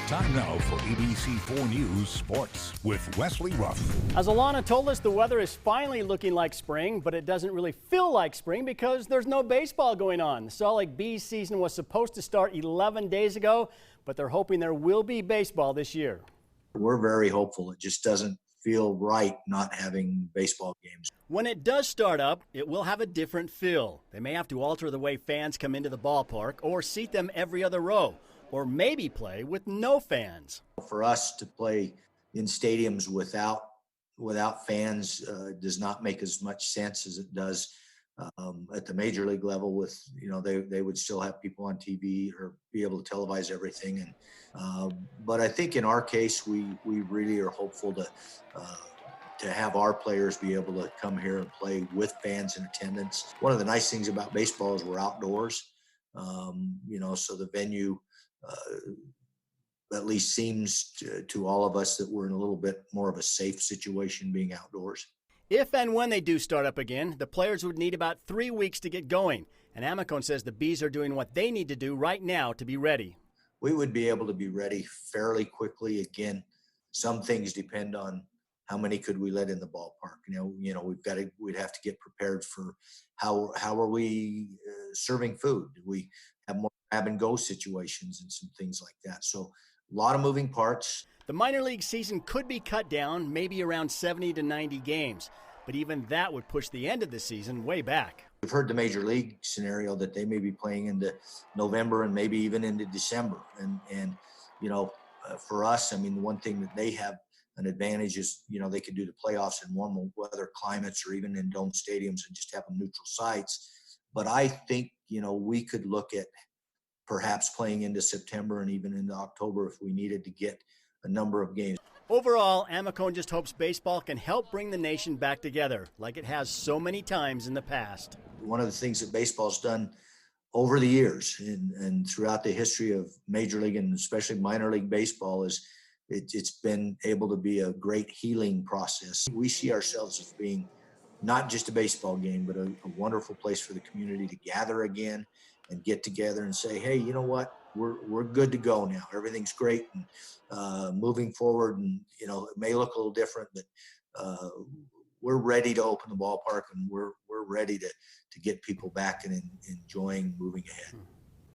Time now for ABC 4 News Sports with Wesley Ruff. As Alana told us, the weather is finally looking like spring, but it doesn't really feel like spring because there's no baseball going on. The Salt Lake Bees season was supposed to start 11 days ago, but they're hoping there will be baseball this year. We're very hopeful. It just doesn't feel right not having baseball games. When it does start up, it will have a different feel. They may have to alter the way fans come into the ballpark or seat them every other row, or maybe play with no fans. For us to play in stadiums without fans does not make as much sense as it does at the major league level. With they would still have people on TV or be able to televise everything. And but I think in our case, we really are hopeful to have our players be able to come here and play with fans in attendance. One of the nice things about baseball is we're outdoors, so the venue at least seems to all of us that we're in a little bit more of a safe situation being outdoors. If and when they do start up again, the players would need about 3 weeks to get going. And Amicone says the Bees are doing what they need to do right now to be ready. We would be able to be ready fairly quickly. Again, some things depend on how many could we let in the ballpark. We'd have to get prepared for how are we serving food? Do we have more grab and go situations and some things like that? So a lot of moving parts. The minor league season could be cut down, maybe around 70 to 90 games, but even that would push the end of the season way back. We've heard the major league scenario that they may be playing into November and maybe even into December. And for us, the one thing that they have an advantage is, they can do the playoffs in warmer weather climates or even in dome stadiums and just have them neutral sites. But I think, we could look at perhaps playing into September and even into October if we needed to get a number of games. Overall, Amicone just hopes baseball can help bring the nation back together like it has so many times in the past. One of the things that baseball's done over the years and throughout the history of Major League and especially minor league baseball is it's been able to be a great healing process. We see ourselves as being not just a baseball game, but a wonderful place for the community to gather again and get together and say, hey, you know what? We're good to go now. Everything's great and moving forward. And, it may look a little different, but we're ready to open the ballpark and we're ready to get people back and enjoying moving ahead.